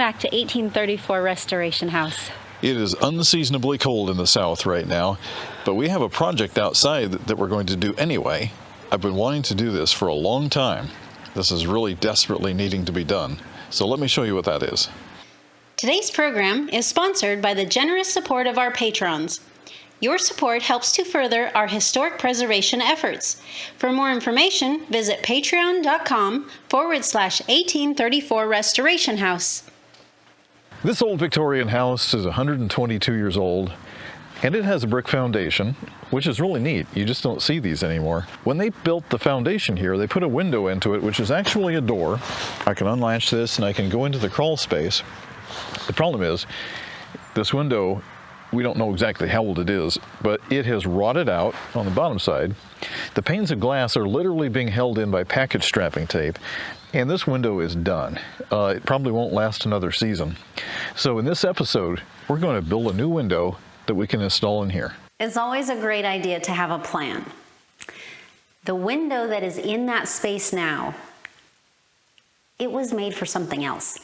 back to 1834 Restoration House. It is unseasonably cold in the south right now, but we have a project outside that we're going to do anyway. I've been wanting to do this for a long time. This is really desperately needing to be done. So let me show you what that is. Today's program is sponsored by the generous support of our patrons. Your support helps to further our historic preservation efforts. For more information, visit patreon.com/1834 Restoration House. This old Victorian house is 122 years old, and it has a brick foundation, which is really neat. You just don't see these anymore. When they built the foundation here, they put a window into it, which is actually a door. I can unlatch this and I can go into the crawl space. The problem is, this window, we don't know exactly how old it is, but it has rotted out on the bottom side. The panes of glass are literally being held in by package strapping tape, and this window is done. It probably won't last another season. So in this episode, we're going to build a new window that we can install in here. It's always a great idea to have a plan. The window that is in that space now, it was made for something else.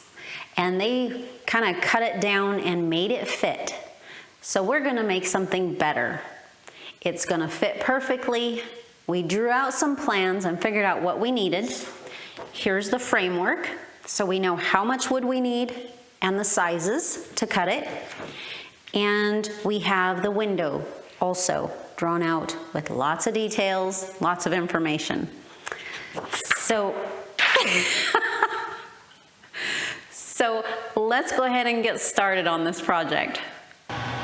And they kind of cut it down and made it fit. So we're going to make something better. It's going to fit perfectly. We drew out some plans and figured out what we needed. Here's the framework, so we know how much wood we need and the sizes to cut it. And we have the window also drawn out with lots of details, lots of information. So let's go ahead and get started on this project.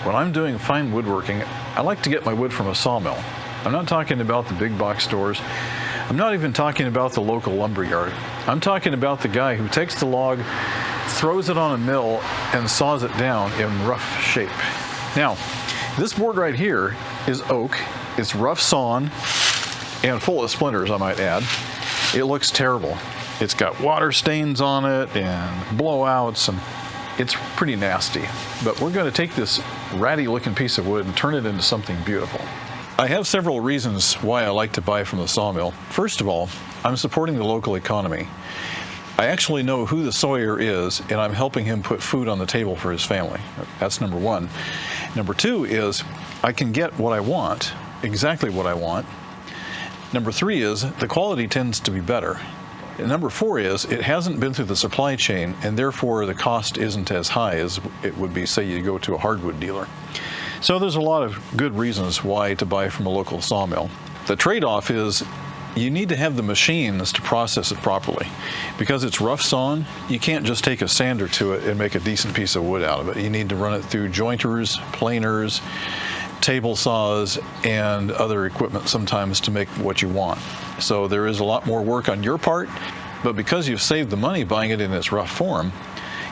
When I'm doing fine woodworking, I like to get my wood from a sawmill. I'm not talking about the big box stores. I'm not even talking about the local lumber yard. I'm talking about the guy who takes the log, throws it on a mill, and saws it down in rough shape. Now, this board right here is oak. It's rough sawn and full of splinters, I might add. It looks terrible. It's got water stains on it and blowouts, and it's pretty nasty. But we're going to take this ratty looking piece of wood and turn it into something beautiful. I have several reasons why I like to buy from the sawmill. First of all, I'm supporting the local economy. I actually know who the sawyer is, and I'm helping him put food on the table for his family. That's number one. Number two is I can get what I want, exactly what I want. Number three is the quality tends to be better. And number four is it hasn't been through the supply chain, and therefore the cost isn't as high as it would be, say, you go to a hardwood dealer. So there's a lot of good reasons why to buy from a local sawmill. The trade-off is you need to have the machines to process it properly. Because it's rough sawn, you can't just take a sander to it and make a decent piece of wood out of it. You need to run it through jointers, planers, table saws, and other equipment sometimes to make what you want. So there is a lot more work on your part, but because you've saved the money buying it in its rough form,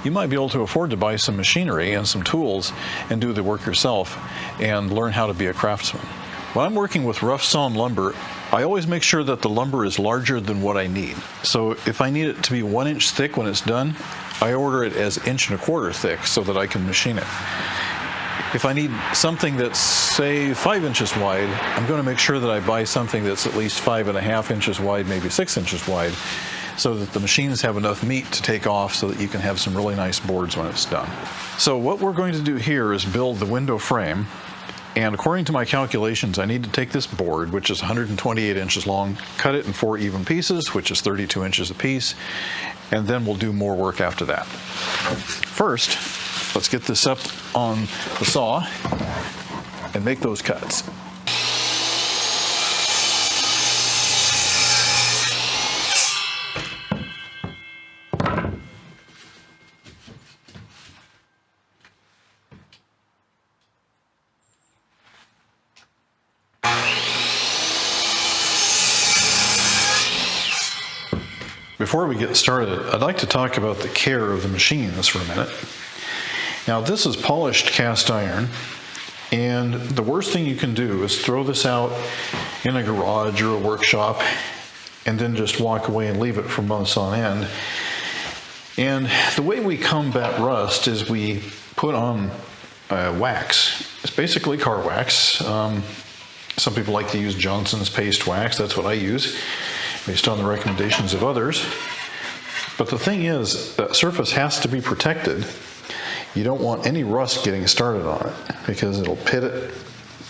you might be able to afford to buy some machinery and some tools and do the work yourself and learn how to be a craftsman. When I'm working with rough sawn lumber, I always make sure that the lumber is larger than what I need. So if I need it to be 1 inch thick when it's done, I order it as 1 1/4 inch thick so that I can machine it. If I need something that's, say, 5 inches wide, I'm going to make sure that I buy something that's at least 5.5 inches wide, maybe 6 inches wide, so that the machines have enough meat to take off so that you can have some really nice boards when it's done. So what we're going to do here is build the window frame, and according to my calculations, I need to take this board, which is 128 inches long, cut it in 4 even pieces, which is 32 inches apiece, and then we'll do more work after that. First, let's get this up on the saw and make those cuts. Before we get started, I'd like to talk about the care of the machines for a minute. Now, this is polished cast iron, and the worst thing you can do is throw this out in a garage or a workshop and then just walk away and leave it for months on end. And the way we combat rust is we put on wax. It's basically car wax. Some people like to use Johnson's paste wax. That's what I use, based on the recommendations of others. But the thing is, that surface has to be protected. You don't want any rust getting started on it because it'll pit it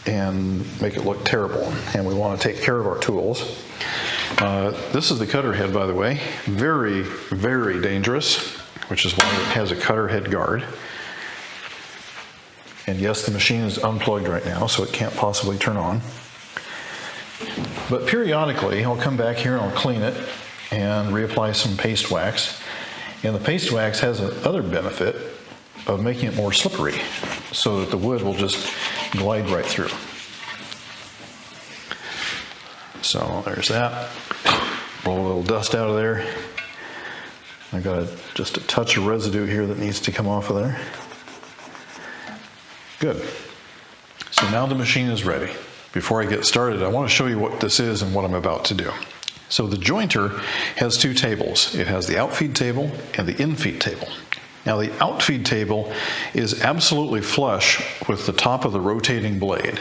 and make it look terrible. And we want to take care of our tools. This is the cutter head, by the way. Very, very dangerous, which is why it has a cutter head guard. And yes, the machine is unplugged right now, so it can't possibly turn on. But periodically, I'll come back here and I'll clean it and reapply some paste wax. And the paste wax has another benefit of making it more slippery so that the wood will just glide right through. So there's that. Blow a little dust out of there. I've got just a touch of residue here that needs to come off of there. Good. So now the machine is ready. Before I get started, I want to show you what this is and what I'm about to do. So the jointer has two tables. It has the outfeed table and the infeed table. Now the outfeed table is absolutely flush with the top of the rotating blade.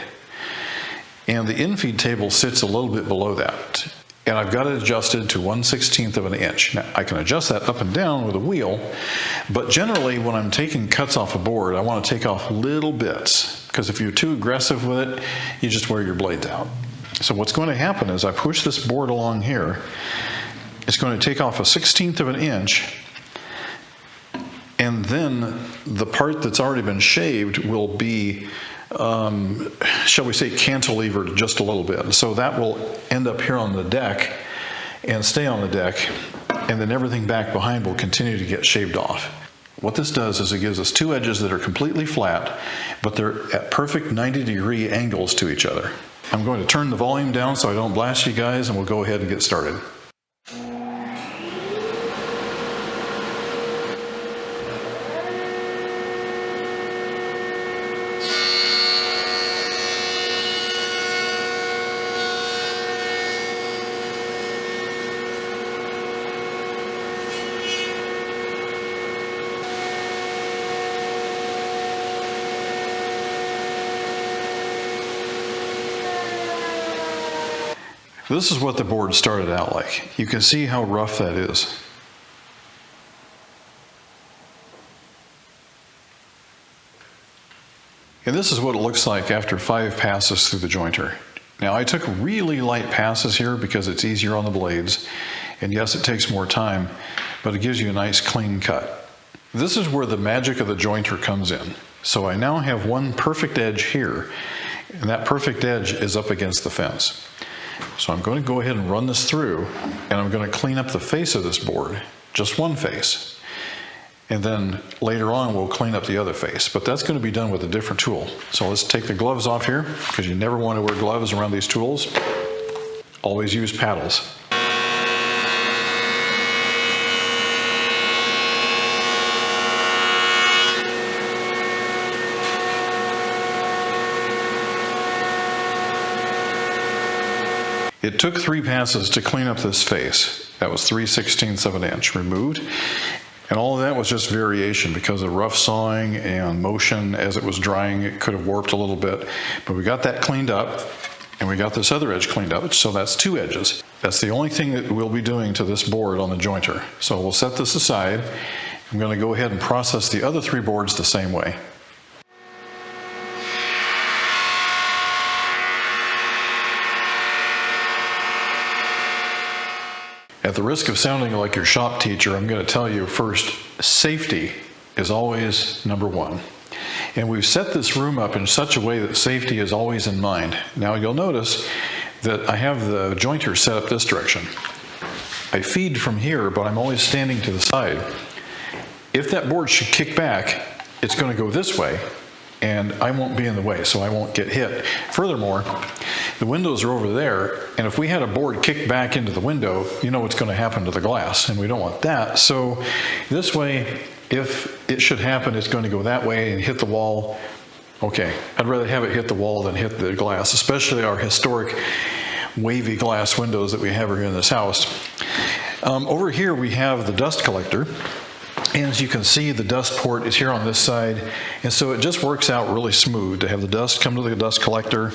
And the infeed table sits a little bit below that. And I've got it adjusted to 1/16 of an inch. Now I can adjust that up and down with a wheel, but generally when I'm taking cuts off a board, I want to take off little bits, because if you're too aggressive with it, you just wear your blades out. So what's going to happen is I push this board along here. It's going to take off 1/16 of an inch, and then the part that's already been shaved will be, shall we say, cantilevered just a little bit. And so that will end up here on the deck and stay on the deck, and then everything back behind will continue to get shaved off. What this does is it gives us two edges that are completely flat, but they're at perfect 90-degree angles to each other. I'm going to turn the volume down so I don't blast you guys, and we'll go ahead and get started. This is what the board started out like. You can see how rough that is. And this is what it looks like after 5 passes through the jointer. Now I took really light passes here because it's easier on the blades. And yes, it takes more time, but it gives you a nice clean cut. This is where the magic of the jointer comes in. So I now have one perfect edge here, and that perfect edge is up against the fence. So I'm going to go ahead and run this through, and I'm going to clean up the face of this board, just one face. And then later on we'll clean up the other face, but that's going to be done with a different tool. So let's take the gloves off here, because you never want to wear gloves around these tools. Always use paddles. It took 3 passes to clean up this face. That was 3/16 of an inch removed. And all of that was just variation because of rough sawing and motion as it was drying. It could have warped a little bit, but we got that cleaned up, and we got this other edge cleaned up. So that's 2 edges. That's the only thing that we'll be doing to this board on the jointer. So we'll set this aside. I'm going to go ahead and process the other 3 boards the same way. At the risk of sounding like your shop teacher, I'm going to tell you first, safety is always number 1. And we've set this room up in such a way that safety is always in mind. Now you'll notice that I have the jointer set up this direction. I feed from here, but I'm always standing to the side. If that board should kick back, it's going to go this way, and I won't be in the way, so I won't get hit. Furthermore, the windows are over there, and if we had a board kick back into the window, you know what's going to happen to the glass, and we don't want that. So this way, if it should happen, it's going to go that way and hit the wall. Okay, I'd rather have it hit the wall than hit the glass, especially our historic wavy glass windows that we have here in this house. Over here we have the dust collector. And as you can see, the dust port is here on this side, and so it just works out really smooth to have the dust come to the dust collector.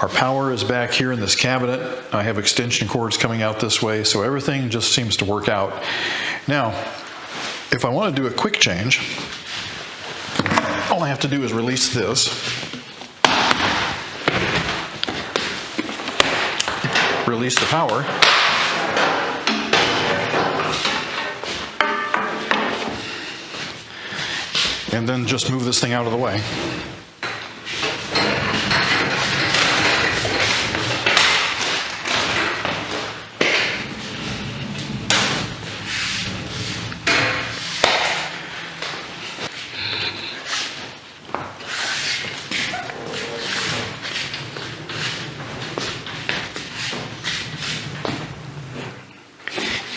Our power is back here in this cabinet. I have extension cords coming out this way, so everything just seems to work out. Now, if I want to do a quick change, all I have to do is release this. Release the power. And then just move this thing out of the way.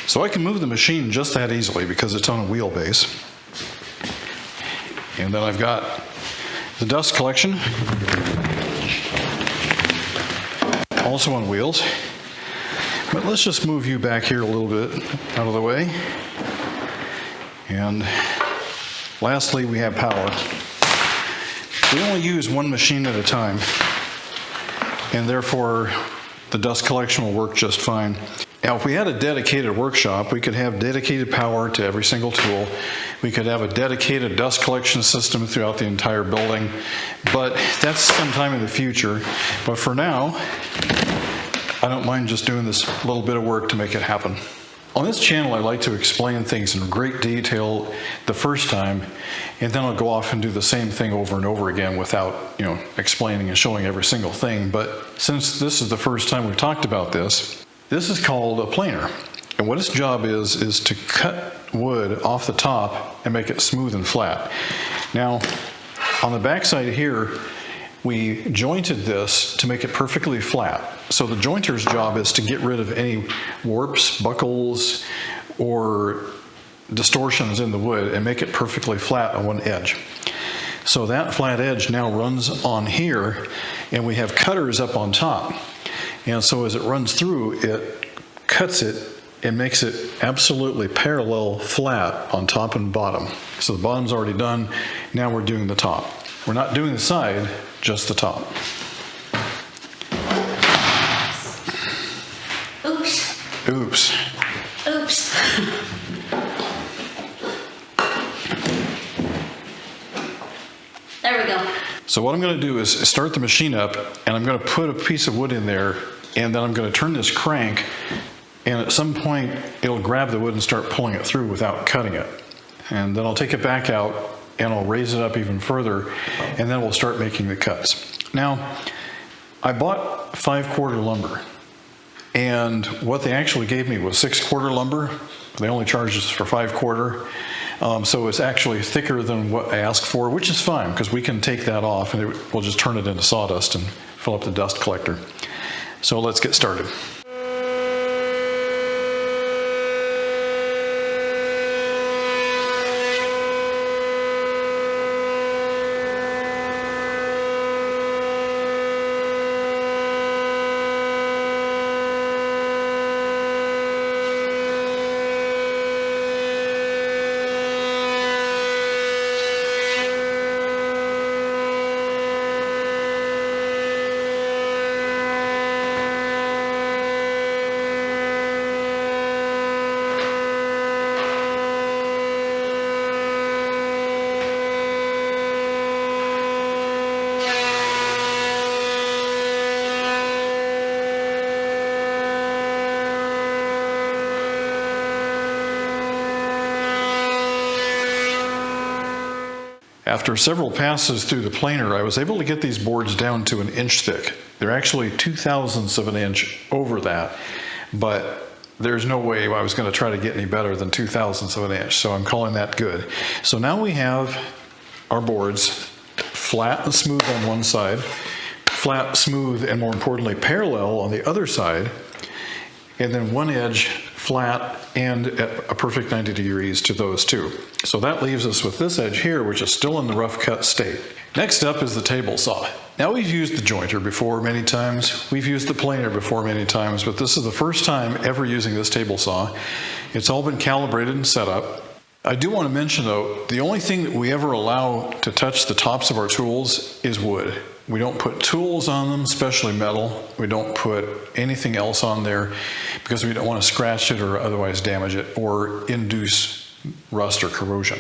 So I can move the machine just that easily because it's on a wheelbase. And then I've got the dust collection, also on wheels. But let's just move you back here a little bit out of the way. And lastly, we have power. We only use one machine at a time, and therefore the dust collection will work just fine. Now, if we had a dedicated workshop, we could have dedicated power to every single tool. We could have a dedicated dust collection system throughout the entire building, but that's sometime in the future. But for now, I don't mind just doing this little bit of work to make it happen. On this channel, I like to explain things in great detail the first time, and then I'll go off and do the same thing over and over again without, explaining and showing every single thing. But since this is the first time we've talked about this, this is called a planer, and what its job is to cut wood off the top and make it smooth and flat. Now, on the back side here, we jointed this to make it perfectly flat. So the jointer's job is to get rid of any warps, buckles, or distortions in the wood and make it perfectly flat on one edge. So that flat edge now runs on here, and we have cutters up on top. And so as it runs through, it cuts it and makes it absolutely parallel flat on top and bottom. So the bottom's already done. Now we're doing the top. We're not doing the side, just the top. Oops. Oops. Oops. There we go. So what I'm going to do is start the machine up, and I'm going to put a piece of wood in there, and then I'm going to turn this crank, and at some point it'll grab the wood and start pulling it through without cutting it. And then I'll take it back out and I'll raise it up even further, and then we'll start making the cuts. Now, I bought 5/4 lumber, and what they actually gave me was 6/4 lumber. They only charged us for 5/4. So it's actually thicker than what I asked for, which is fine because we can take that off and we'll just turn it into sawdust and fill up the dust collector. So let's get started. After several passes through the planer, I was able to get these boards down to 1 inch thick. They're actually 2/1000ths of an inch over that, but there's no way I was going to try to get any better than 2/1000ths of an inch, so I'm calling that good. So now we have our boards flat and smooth on one side, flat, smooth, and more importantly, parallel on the other side, and then one edge flat and at a perfect 90 degrees to those two. So that leaves us with this edge here, which is still in the rough cut state. Next up is the table saw. Now, we've used the jointer before many times. We've used the planer before many times, but this is the first time ever using this table saw. It's all been calibrated and set up. I do want to mention though, the only thing that we ever allow to touch the tops of our tools is wood. We don't put tools on them, especially metal. We don't put anything else on there because we don't want to scratch it or otherwise damage it or induce rust or corrosion.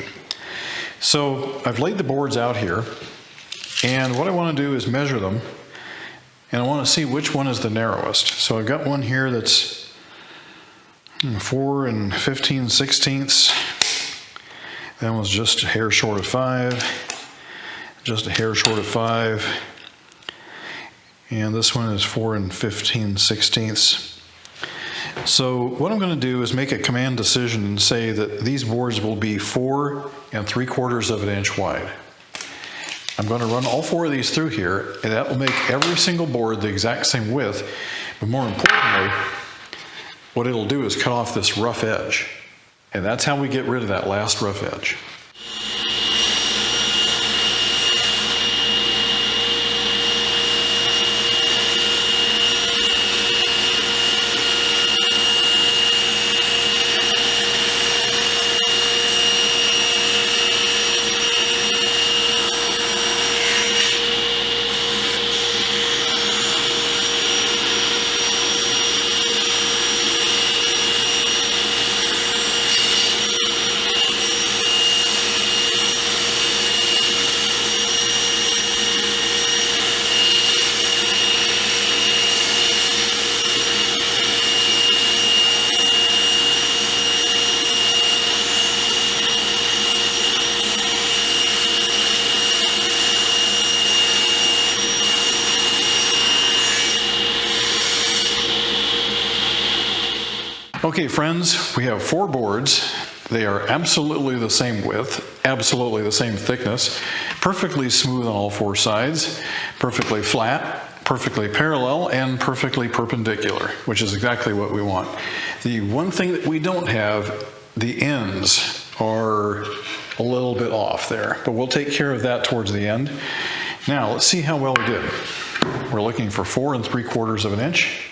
So I've laid the boards out here, and what I want to do is measure them, and I want to see which one is the narrowest. So I've got one here that's 4 15/16. That one's just a hair short of 5, just a hair short of 5, and this one is 4 15/16. So what I'm going to do is make a command decision and say that these boards will be 4 3/4 of an inch wide. I'm going to run all 4 of these through here, and that will make every single board the exact same width, but more importantly, what it'll do is cut off this rough edge. And that's how we get rid of that last rough edge. Okay, friends, we have 4 boards. They are absolutely the same width, absolutely the same thickness, perfectly smooth on all 4 sides, perfectly flat, perfectly parallel, and perfectly perpendicular, which is exactly what we want. The one thing that we don't have, the ends are a little bit off there, but we'll take care of that towards the end. Now, let's see how well we did. We're looking for 4 3/4 of an inch.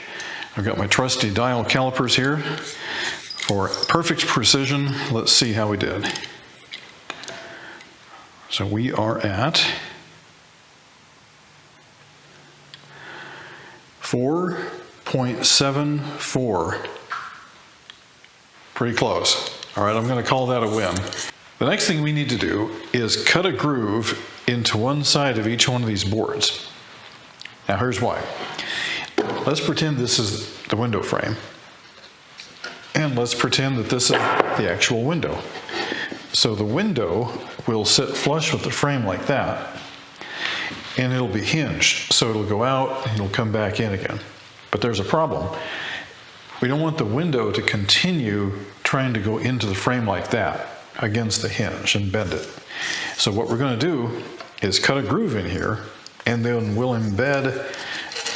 I've got my trusty dial calipers here for perfect precision. Let's see how we did. So we are at 4.74. Pretty close. All right, I'm going to call that a win. The next thing we need to do is cut a groove into one side of each one of these boards. Now here's why. Let's pretend this is the window frame. And let's pretend that this is the actual window. So the window will sit flush with the frame like that, and it'll be hinged. So it'll go out and it'll come back in again. But there's a problem. We don't want the window to continue trying to go into the frame like that against the hinge and bend it. So what we're going to do is cut a groove in here, and then we'll embed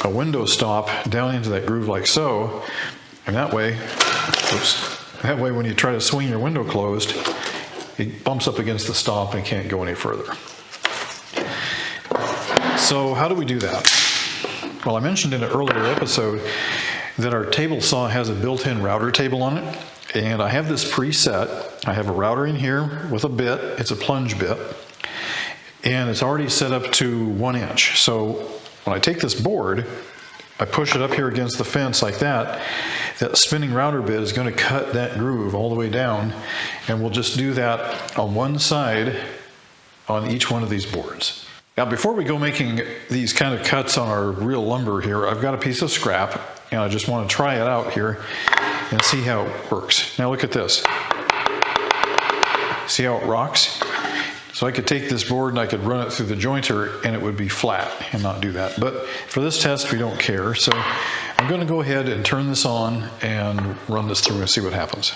a window stop down into that groove like so, and that way, when you try to swing your window closed, it bumps up against the stop and can't go any further. So how do we do that? Well, I mentioned in an earlier episode that our table saw has a built-in router table on it, and I have this preset. I have a router in here with a bit. It's a plunge bit, and it's already set up to 1 inch. So when I take this board, I push it up here against the fence like that, that spinning router bit is going to cut that groove all the way down, and we'll just do that on one side on each one of these boards. Now, before we go making these kind of cuts on our real lumber here, I've got a piece of scrap, and I just want to try it out here and see how it works. Now look at this. See how it rocks? So I could take this board and I could run it through the jointer and it would be flat and not do that. But for this test, we don't care. So I'm going to go ahead and turn this on and run this through and see what happens.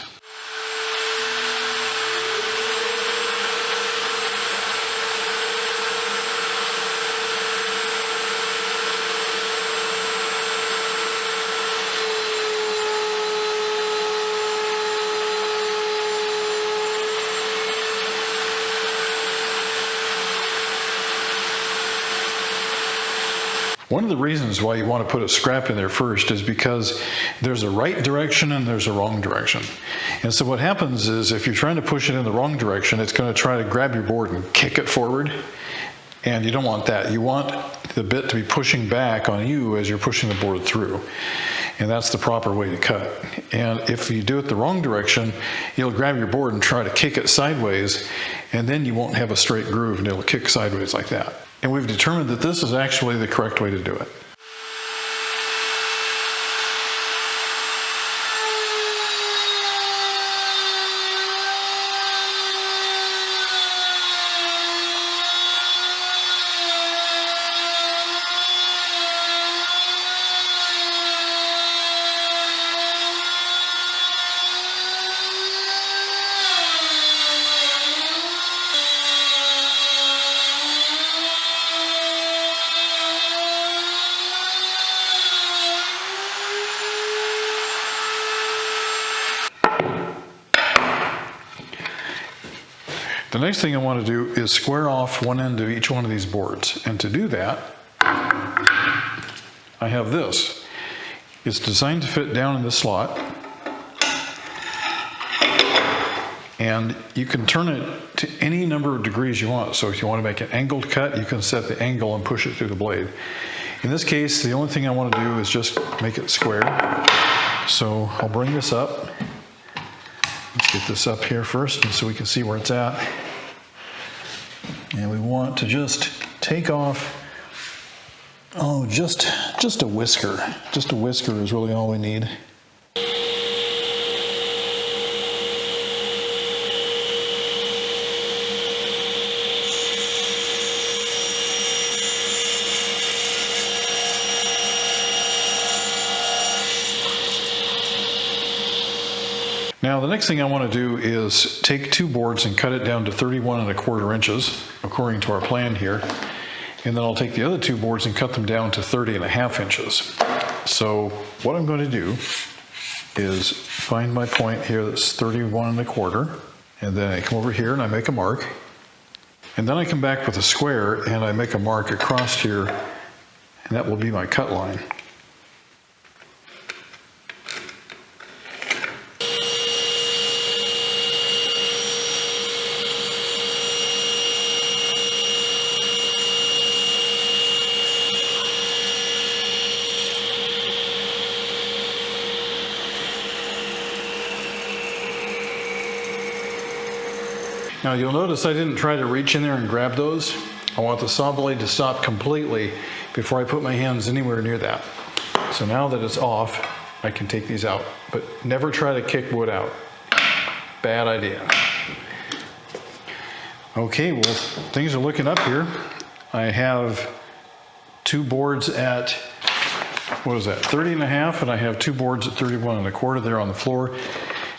One of the reasons why you want to put a scrap in there first is because there's a right direction and there's a wrong direction. And so what happens is if you're trying to push it in the wrong direction, it's going to try to grab your board and kick it forward. And you don't want that. You want the bit to be pushing back on you as you're pushing the board through. And that's the proper way to cut. And if you do it the wrong direction, you'll grab your board and try to kick it sideways, and then you won't have a straight groove and it'll kick sideways like that. And we've determined that this is actually the correct way to do it. The next thing I want to do is square off one end of each one of these boards. And to do that, I have this. It's designed to fit down in this slot. And you can turn it to any number of degrees you want. So if you want to make an angled cut, you can set the angle and push it through the blade. In this case, the only thing I want to do is just make it square. So I'll bring this up. Let's get this up here first so we can see where it's at. And we want to just take off, just a whisker. Just a whisker is really all we need. Now the next thing I want to do is take two boards and cut it down to 31¼ inches, according to our plan here. And then I'll take the other two boards and cut them down to 30½ inches. So what I'm going to do is find my point here that's 31¼ and then I come over here and I make a mark. And then I come back with a square and I make a mark across here, and that will be my cut line. Now you'll notice I didn't try to reach in there and grab those. I want the saw blade to stop completely before I put my hands anywhere near that. So now that it's off, I can take these out, but never try to kick wood out. Bad idea. Okay, well, things are looking up here. I have two boards at, what is that, 30½, and I have two boards at 31¼ there on the floor.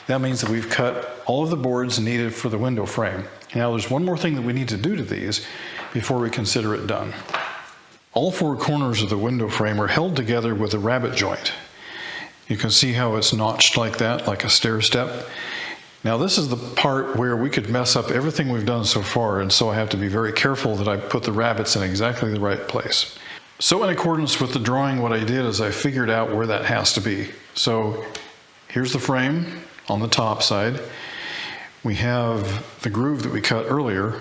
That means that we've cut all of the boards needed for the window frame. Now there's one more thing that we need to do to these before we consider it done. All four corners of the window frame are held together with a rabbet joint. You can see how it's notched like that, like a stair step. Now this is the part where we could mess up everything we've done so far, and so I have to be very careful that I put the rabbets in exactly the right place. So in accordance with the drawing, what I did is I figured out where that has to be. So here's the frame. On the top side, we have the groove that we cut earlier,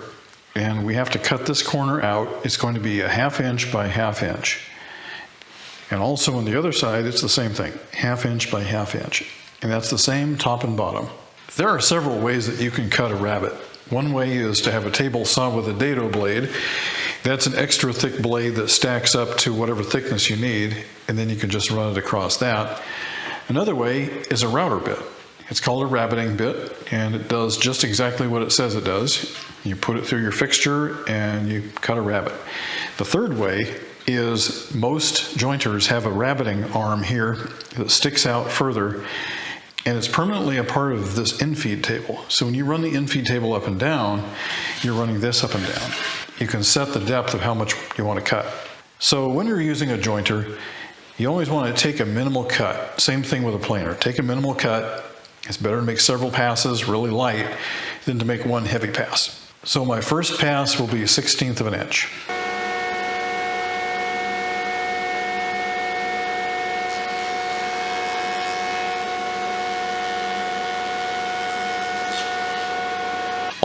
and we have to cut this corner out. It's going to be a 1/2 inch by 1/2 inch. And also on the other side, it's the same thing, 1/2 inch by 1/2 inch. And that's the same top and bottom. There are several ways that you can cut a rabbet. One way is to have a table saw with a dado blade. That's an extra thick blade that stacks up to whatever thickness you need, and then you can just run it across that. Another way is a router bit. It's called a rabbeting bit, and it does just exactly what it says it does. You put it through your fixture and you cut a rabbet. The third way is most jointers have a rabbeting arm here that sticks out further, and it's permanently a part of this infeed table. So when you run the infeed table up and down, you're running this up and down. You can set the depth of how much you want to cut. So when you're using a jointer, you always want to take a minimal cut. Same thing with a planer. Take a minimal cut. It's better to make several passes really light than to make one heavy pass. So my first pass will be 1/16 of an inch.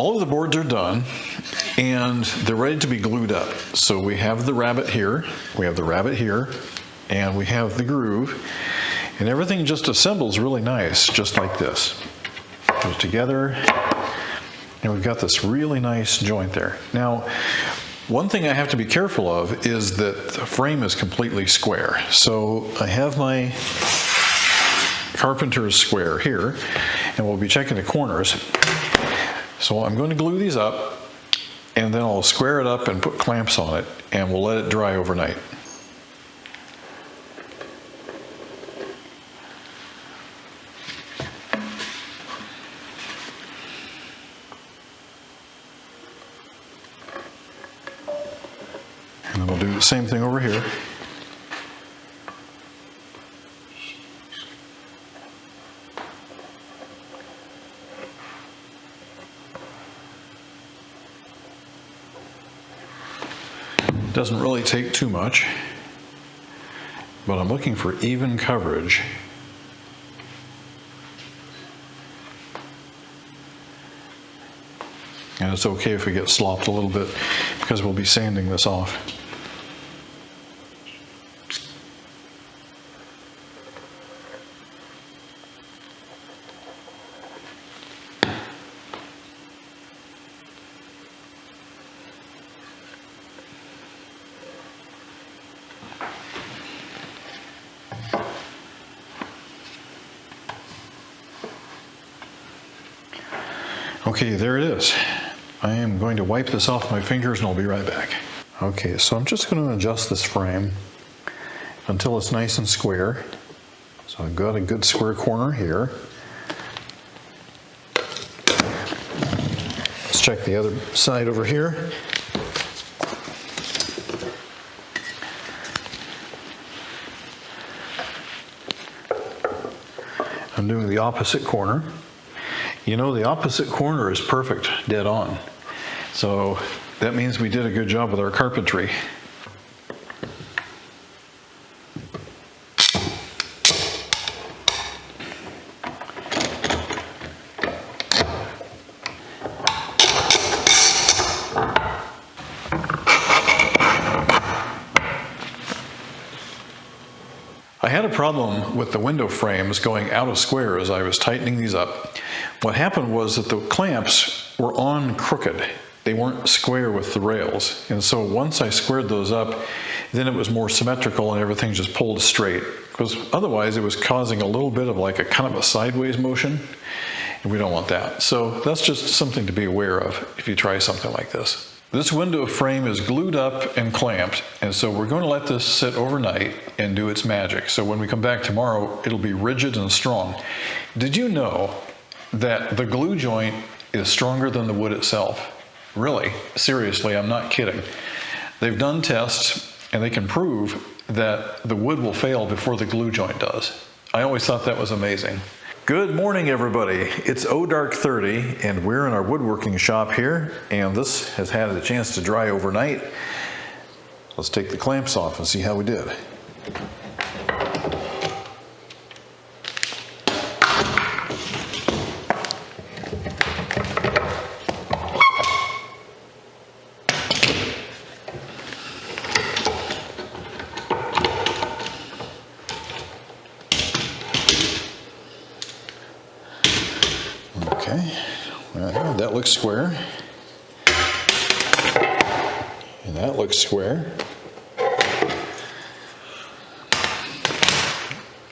All of the boards are done and they're ready to be glued up. So we have the rabbet here, we have the rabbet here, and we have the groove. And everything just assembles really nice, just like this. Goes together, and we've got this really nice joint there. Now, one thing I have to be careful of is that the frame is completely square. So I have my carpenter's square here, and we'll be checking the corners. So I'm going to glue these up, and then I'll square it up and put clamps on it, and we'll let it dry overnight. And then we'll do the same thing over here. Doesn't really take too much, but I'm looking for even coverage. And it's okay if we get slopped a little bit because we'll be sanding this off. Okay, there it is. I am going to wipe this off my fingers and I'll be right back. Okay, so I'm just going to adjust this frame until it's nice and square. So I've got a good square corner here. Let's check the other side over here. I'm doing the opposite corner. You know, the opposite corner is perfect, dead on. So that means we did a good job with our carpentry. I had a problem with the window frames going out of square as I was tightening these up. What happened was that the clamps were on crooked. They weren't square with the rails. And so once I squared those up, then it was more symmetrical and everything just pulled straight. Because otherwise it was causing a little bit of like a kind of a sideways motion. And we don't want that. So that's just something to be aware of if you try something like this. This window frame is glued up and clamped, and so we're going to let this sit overnight and do its magic. So when we come back tomorrow, it'll be rigid and strong. Did you know that the glue joint is stronger than the wood itself? Really, seriously, I'm not kidding. They've done tests and they can prove that the wood will fail before the glue joint does. I always thought that was amazing. Good morning, everybody. It's dark 30 and we're in our woodworking shop here, and this has had a chance to dry overnight. Let's take the clamps off and see how we did. Okay, well, that looks square, and that looks square.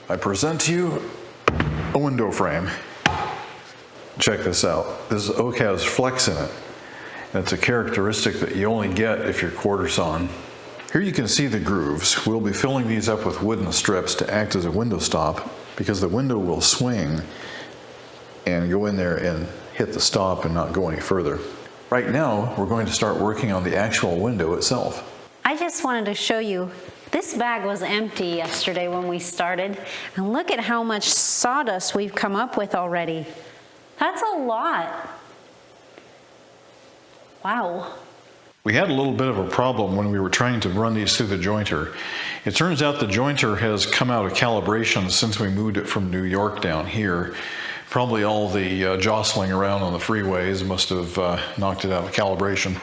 I present to you a window frame. Check this out. This oak has flex in it, and it's a characteristic that you only get if your quarter sawn. Here you can see the grooves. We'll be filling these up with wooden strips to act as a window stop, because the window will swing and go in there and hit the stop and not go any further. Right now, we're going to start working on the actual window itself. I just wanted to show you, this bag was empty yesterday when we started, and look at how much sawdust we've come up with already. That's a lot. Wow. We had a little bit of a problem when we were trying to run these through the jointer. It turns out the jointer has come out of calibration since we moved it from New York down here Probably all the jostling around on the freeways must have knocked it out of calibration.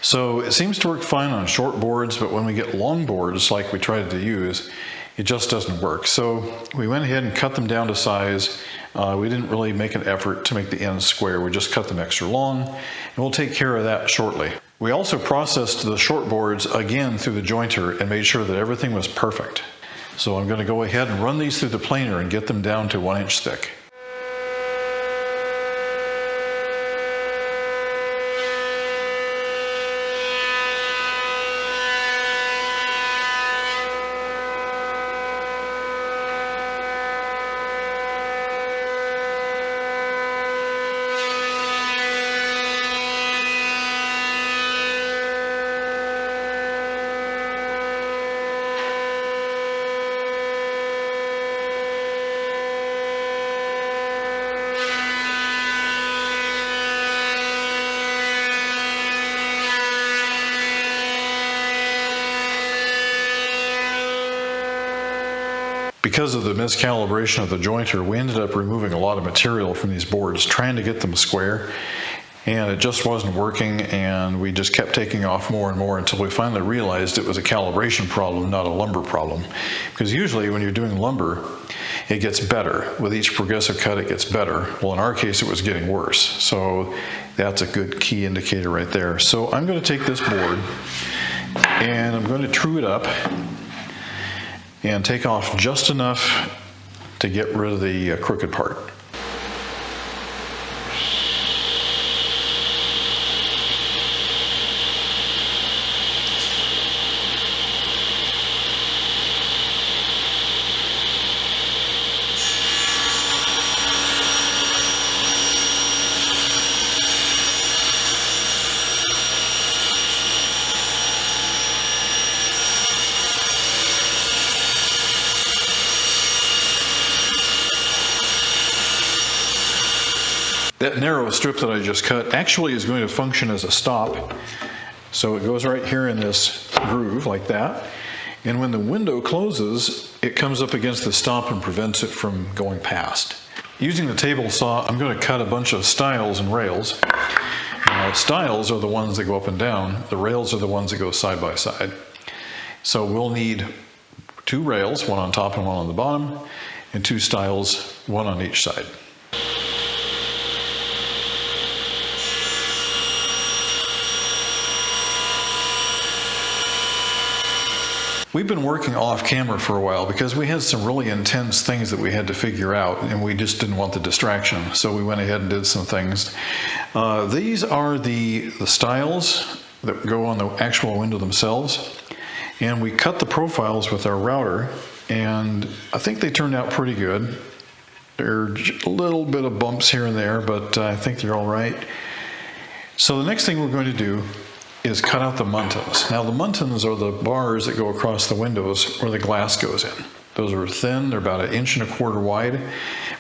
So it seems to work fine on short boards, but when we get long boards like we tried to use, it just doesn't work. So we went ahead and cut them down to size. We didn't really make an effort to make the ends square. We just cut them extra long, and we'll take care of that shortly. We also processed the short boards again through the jointer and made sure that everything was perfect. So I'm going to go ahead and run these through the planer and get them down to 1 inch thick. Because of the miscalibration of the jointer, we ended up removing a lot of material from these boards, trying to get them square, and it just wasn't working, and we just kept taking off more and more until we finally realized it was a calibration problem, not a lumber problem. Because usually when you're doing lumber, it gets better. With each progressive cut, it gets better. Well, in our case, it was getting worse. So that's a good key indicator right there. So I'm going to take this board, and I'm going to true it up, and take off just enough to get rid of the crooked part. That narrow strip that I just cut actually is going to function as a stop. So it goes right here in this groove like that. And when the window closes, it comes up against the stop and prevents it from going past. Using the table saw, I'm going to cut a bunch of stiles and rails. Stiles are the ones that go up and down. The rails are the ones that go side by side. So we'll need 2 rails, one on top and one on the bottom, and 2 stiles, one on each side. We've been working off camera for a while because we had some really intense things that we had to figure out, and we just didn't want the distraction. So we went ahead and did some things. These are the stiles that go on the actual window themselves. And we cut the profiles with our router, and I think they turned out pretty good. There are a little bit of bumps here and there, but I think they're all right. So the next thing we're going to do is cut out the muntins. Now the muntins are the bars that go across the windows where the glass goes in. Those are thin, they're about 1.25 inches wide.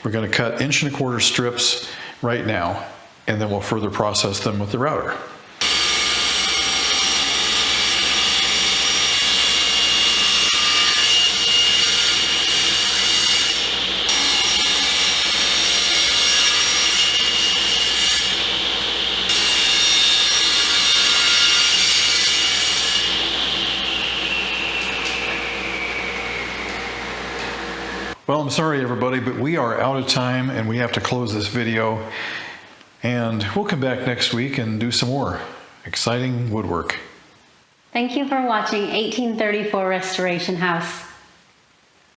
We're going to cut 1.25 inch strips right now, and then we'll further process them with the router. Well, I'm sorry everybody, but we are out of time and we have to close this video. And we'll come back next week and do some more exciting woodwork. Thank you for watching 1834 Restoration House.